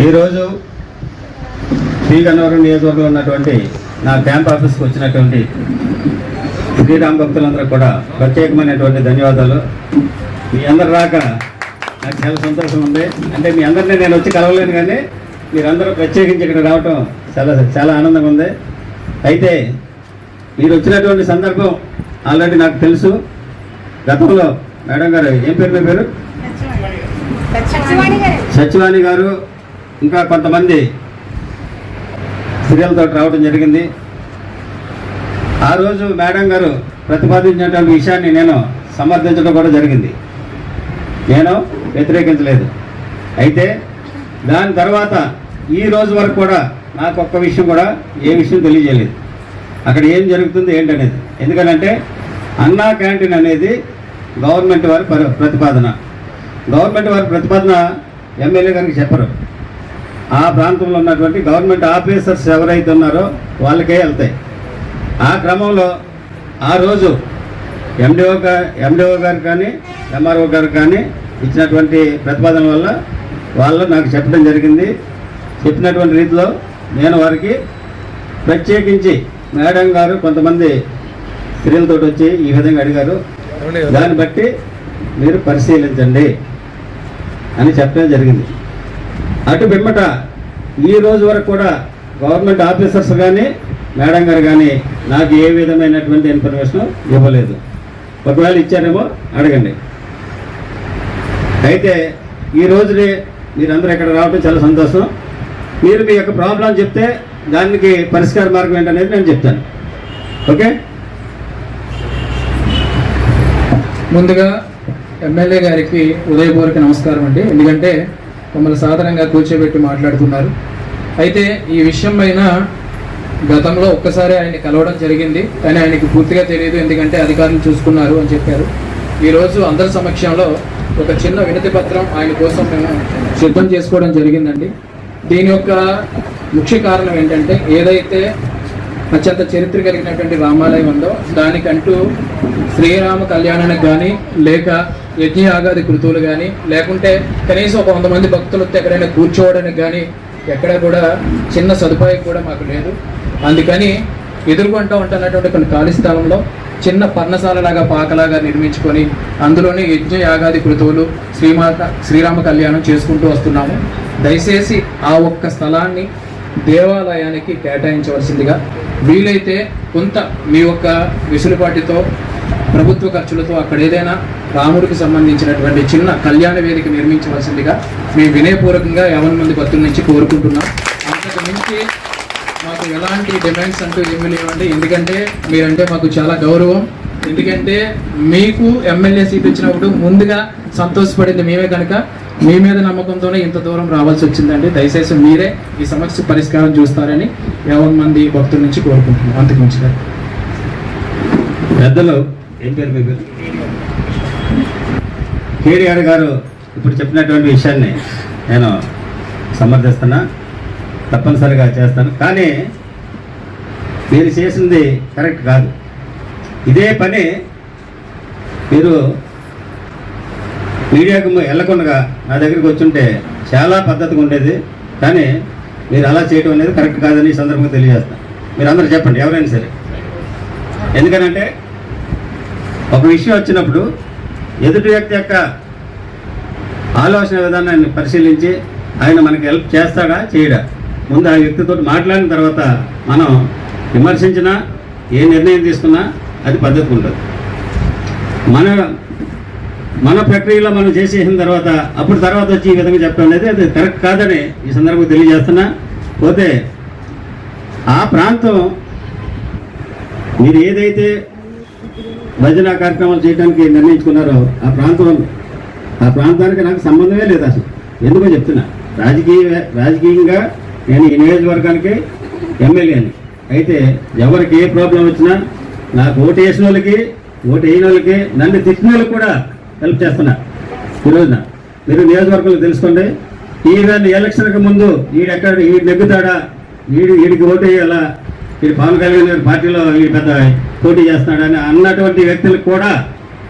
ఈరోజు శ్రీ గన్నవరం నియోజకవర్గంలో ఉన్నటువంటి నా క్యాంప్ ఆఫీస్కి వచ్చినటువంటి శ్రీరామ్ భక్తులందరూ కూడా ప్రత్యేకమైనటువంటి ధన్యవాదాలు. మీ అందరు రాక నాకు చాలా సంతోషం ఉంది. అంటే మీ అందరినీ నేను వచ్చి కలవలేను, కానీ మీరందరూ ప్రత్యేకించి ఇక్కడ రావటం చాలా చాలా ఆనందంగా ఉంది. అయితే మీరు వచ్చినటువంటి సందర్భం ఆల్రెడీ నాకు తెలుసు. గతంలో మేడం గారు, ఏం పేరు మీ పేరు? సత్యవాణి గారు, ఇంకా కొంతమంది స్త్రీలతో రావడం జరిగింది. ఆ రోజు మేడం గారు ప్రతిపాదించినటువంటి విషయాన్ని నేను సమర్థించడం కూడా జరిగింది, నేను వ్యతిరేకించలేదు. అయితే దాని తర్వాత ఈ రోజు వరకు కూడా నాకు ఒక్క విషయం కూడా ఏ విషయం తెలియజేయలేదు, అక్కడ ఏం జరుగుతుంది ఏంటనేది. ఎందుకంటే అన్నా క్యాంటీన్ అనేది గవర్నమెంట్ వారి ప్రతిపాదన. గవర్నమెంట్ వారి ప్రతిపాదన ఎమ్మెల్యే గారికి చెప్పరు. ఆ ప్రాంతంలో ఉన్నటువంటి గవర్నమెంట్ ఆఫీసర్స్ ఎవరైతే ఉన్నారో వాళ్ళకే వెళ్తాయి. ఆ క్రమంలో ఆ రోజు ఎండిఓ గారు కానీ ఎంఆర్ఓ గారు కానీ ఇచ్చినటువంటి ప్రతిపాదన వల్ల వాళ్ళు నాకు చెప్పడం జరిగింది. చెప్పినటువంటి రీతిలో నేను వారికి ప్రత్యేకించి మేడం గారు కొంతమంది స్త్రీలతో వచ్చి ఈ విధంగా అడిగారు, దాన్ని బట్టి మీరు పరిశీలించండి అని చెప్పడం జరిగింది. అటు పిమ్మట ఈ రోజు వరకు కూడా గవర్నమెంట్ ఆఫీసర్స్ కానీ మేడం గారు కానీ నాకు ఏ విధమైనటువంటి ఇన్ఫర్మేషన్ ఇవ్వలేదు. ఒకవేళ ఇచ్చారేమో అడగండి. అయితే ఈ రోజునే మీరందరూ ఇక్కడ రావడం చాలా సంతోషం. మీరు మీ యొక్క ప్రాబ్లం చెప్తే దానికి పరిష్కార మార్గం ఏంటనేది నేను చెప్తాను. ఓకే, ముందుగా ఎమ్మెల్యే గారికి ఉదయపూర్వక నమస్కారం అండి. ఎందుకంటే మమ్మల్ని సాధారణంగా కూర్చోబెట్టి మాట్లాడుతున్నారు. అయితే ఈ విషయం పైన గతంలో ఒక్కసారి ఆయన్ని కలవడం జరిగింది, కానీ ఆయనకి పూర్తిగా తెలియదు, ఎందుకంటే అధికారులు చూసుకున్నారు అని చెప్పారు. ఈరోజు అందరి సమక్షంలో ఒక చిన్న వినతి పత్రం ఆయన కోసం మేము సిద్ధం చేసుకోవడం జరిగిందండి. దీని యొక్క ముఖ్య కారణం ఏంటంటే, ఏదైతే అత్యంత చరిత్ర కలిగినటువంటి రామాలయం ఉందో దానికంటూ శ్రీరామ కళ్యాణానికి కానీ, లేక యజ్ఞయాగాది కృతువులు కానీ, లేకుంటే కనీసం ఒక 100 మంది భక్తులతో ఎక్కడైనా కూర్చోవడానికి కానీ ఎక్కడ కూడా చిన్న సదుపాయం కూడా మాకు లేదు. అందుకని ఎదుర్కొంటూ ఉంటున్నటువంటి కొన్ని ఖాళీ స్థలంలో చిన్న పర్ణశాలలాగా పాకలాగా నిర్మించుకొని అందులోనే యజ్ఞయాగాది కృతువులు శ్రీరామ కళ్యాణం చేసుకుంటూ వస్తున్నాము. దయచేసి ఆ ఒక్క స్థలాన్ని దేవాలయానికి కేటాయించవలసిందిగా, వీలైతే కొంత మీ యొక్క వెసులుబాటుతో ప్రభుత్వ ఖర్చులతో అక్కడ ఏదైనా రాముడికి సంబంధించినటువంటి చిన్న కళ్యాణ వేదిక నిర్మించవలసిందిగా మేము వినయపూర్వకంగా 50 మంది భక్తుల నుంచి కోరుకుంటున్నాం. అంతకు మించి మాకు ఎలాంటి డిమాండ్స్ అంటూ ఏమీ లేవండి. ఎందుకంటే మీరంటే మాకు చాలా గౌరవం. ఎందుకంటే మీకు ఎమ్మెల్యే సీట్ వచ్చినప్పుడు ముందుగా సంతోషపడింది మేమే, కనుక మీ మీద నమ్మకంతోనే ఇంత దూరం రావాల్సి వచ్చిందండి. దయచేసి మీరే ఈ సమస్య పరిష్కారం చూస్తారని 50 మంది భక్తుల నుంచి కోరుకుంటున్నాం. అంతకు మించి పెద్దలు, ఏం పేరు మీ పేరు? కేటీఆర్ గారు ఇప్పుడు చెప్పినటువంటి విషయాన్ని నేను సమర్థిస్తున్నా, తప్పనిసరిగా చేస్తాను. కానీ మీరు చేసింది కరెక్ట్ కాదు. ఇదే పని మీరు మీడియాకు వెళ్ళకుండా నా దగ్గరికి వచ్చుంటే చాలా పద్ధతిగా ఉండేది. కానీ మీరు అలా చేయడం అనేది కరెక్ట్ కాదని ఈ సందర్భంగా తెలియజేస్తాను. మీరు అందరూ చెప్పండి, ఎవరైనా సరే. ఎందుకనంటే ఒక విషయం వచ్చినప్పుడు ఎదుటి వ్యక్తి యొక్క ఆలోచన విధానాన్ని పరిశీలించి ఆయన మనకి హెల్ప్ చేస్తాడా చేయడా, ముందు ఆ వ్యక్తితో మాట్లాడిన తర్వాత మనం విమర్శించినా ఏ నిర్ణయం తీసుకున్నా అది పద్ధతి ఉంటుంది. మన ప్రక్రియలో మనం చేసేసిన తర్వాత అప్పుడు తర్వాత వచ్చి ఈ విధంగా చెప్పడం అనేది అది కరెక్ట్ కాదని ఈ సందర్భంగా తెలియజేస్తున్నా. పోతే ఆ ప్రాంతం మీరు ఏదైతే భజన కార్యక్రమాలు చేయడానికి నిర్ణయించుకున్నారో ఆ ప్రాంతానికి నాకు సంబంధమే లేదు అసలు. ఎందుకో చెప్తున్నా, రాజకీయంగా నేను ఈ నియోజకవర్గానికి ఎమ్మెల్యేని. అయితే ఎవరికి ఏ ప్రాబ్లం వచ్చినా నాకు ఓటు వేసిన వాళ్ళకి, ఓటు వేయని వాళ్ళకి, నన్ను తిట్టిన వాళ్ళకి కూడా హెల్ప్ చేస్తున్నా. ఈరోజున మీరు నియోజకవర్గంలో తెలుసుకోండి, ఈవెన్ ఎలక్షన్కి ముందు ఈడు నెగ్గుతాడా, వీడికి ఓటు వేయాలా, వీడు పవన్ కళ్యాణ్ గారి పార్టీలో ఈ పెద్ద పోటీ చేస్తున్నాడని అన్నటువంటి వ్యక్తులకు కూడా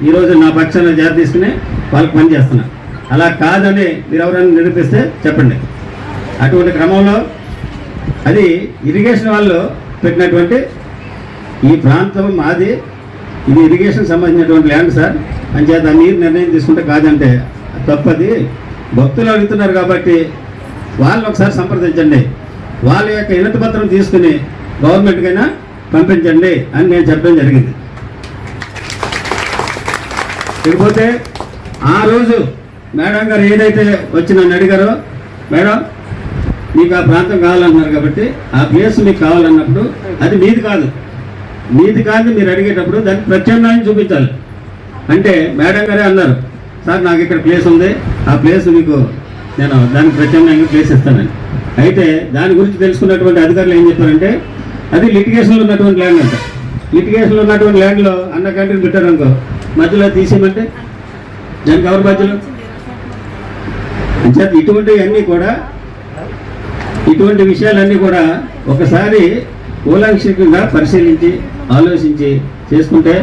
ఈరోజు నా పక్షాన జాగ్రత్త తీసుకుని వాళ్ళకి పని చేస్తున్నా. అలా కాదని మీరు ఎవరైనా నిరూపిస్తే చెప్పండి. అటువంటి క్రమంలో అది ఇరిగేషన్ వాళ్ళు పెట్టినటువంటి ఈ ప్రాంతం మాది, ఇది ఇరిగేషన్ సంబంధించినటువంటి ల్యాండ్ సార్, అంచేత మీరు నిర్ణయం తీసుకుంటే కాదంటే తప్పది. భక్తులు అడుగుతున్నారు కాబట్టి వాళ్ళు ఒకసారి సంప్రదించండి, వాళ్ళ యొక్క వినతి పత్రం తీసుకుని గవర్నమెంట్కైనా పంపించండి అని నేను చెప్పడం జరిగింది. ఇకపోతే ఆ రోజు మేడం గారు ఏదైతే వచ్చి నన్ను అడిగారో, మేడం మీకు ఆ ప్రాంతం కావాలన్నారు కాబట్టి ఆ ప్లేస్ మీకు కావాలన్నప్పుడు అది మీది కాదు మీరు అడిగేటప్పుడు దానికి ప్రత్యామ్నాయం చూపించాలి. అంటే మేడం గారే అన్నారు, సార్ నాకు ఇక్కడ ప్లేస్ ఉంది, ఆ ప్లేస్ మీకు నేను దానికి ప్రత్యామ్నాయంగా ప్లేస్ ఇస్తానని. అయితే దాని గురించి తెలుసుకున్నటువంటి అధికారులు ఏం చెప్పారంటే అది లిటిగేషన్లో ఉన్నటువంటి ల్యాండ్ అంట. లిటిగేషన్లో ఉన్నటువంటి ల్యాండ్లో అన్న కంట్రీని పెట్టారనుకో, మధ్యలో తీసేయమంటే దానికి ఎవరి మధ్యలో అంచేత ఇటువంటి విషయాలన్నీ కూడా ఒకసారి కూలంకషంగా పరిశీలించి ఆలోచించి చేసుకుంటే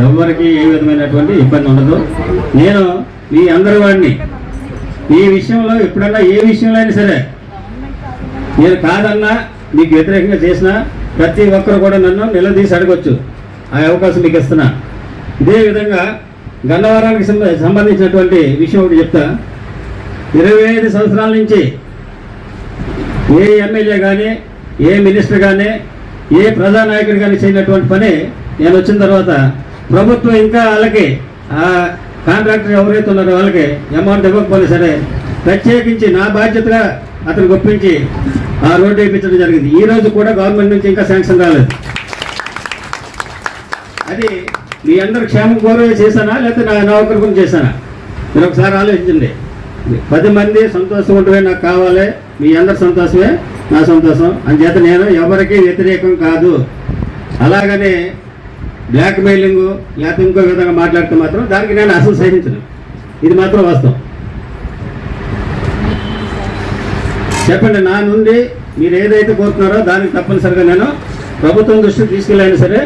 ఎవరికి ఏ విధమైనటువంటి ఇబ్బంది ఉండదు. నేను మీ అందరి వాడిని ఈ విషయంలో ఎప్పుడన్నా ఏ విషయంలో అయినా సరే నేను కాదన్నా మీకు వ్యతిరేకంగా చేసినా ప్రతి ఒక్కరు కూడా నన్ను నిలదీసి అడగొచ్చు, ఆ అవకాశం మీకు ఇస్తున్నా. ఇదే విధంగా గన్నవరానికి సంబంధించినటువంటి విషయం ఒకటి చెప్తా. 25 సంవత్సరాల నుంచి ఏ ఎమ్మెల్యే కానీ ఏ మినిస్టర్ కానీ ఏ ప్రజానాయకుడు కానీ చేయనటువంటి పని నేను వచ్చిన తర్వాత ప్రభుత్వం ఇంకా వాళ్ళకి ఆ కాంట్రాక్టర్ ఎవరైతే ఉన్నారో వాళ్ళకి అమౌంట్ ఇవ్వకపోయినా సరే ప్రత్యేకించి నా బాధ్యతగా అతను ఒప్పించి ఆ రోడ్డు వేయించడం జరిగింది. ఈ రోజు కూడా గవర్నమెంట్ నుంచి ఇంకా శాంక్షన్ రాలేదు. అది మీ అందరు క్షేమం కోరే చేశానా లేకపోతే నా ఒకరి గురించి చేశానా? మీరు ఒకసారి ఆలోచించండి. 10 మంది సంతోషం ఉంటే నాకు కావాలి, మీ అందరి సంతోషమే నా సంతోషం. అంచేత నేను ఎవరికి వ్యతిరేకం కాదు. అలాగనే బ్లాక్ మెయిలింగ్ లేకపోతే ఇంకో విధంగా మాట్లాడితే మాత్రం దానికి నేను అసలు సహించను. ఇది మాత్రం వాస్తవం. చెప్పండి, నా నుండి మీరు ఏదైతే కోరుతున్నారో దానికి తప్పనిసరిగా నేను ప్రభుత్వం దృష్టికి తీసుకెళ్ళైనా సరే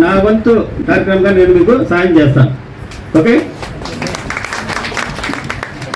నా వంతు కార్యక్రమంగా నేను మీకు సాయం చేస్తాను. ఓకే.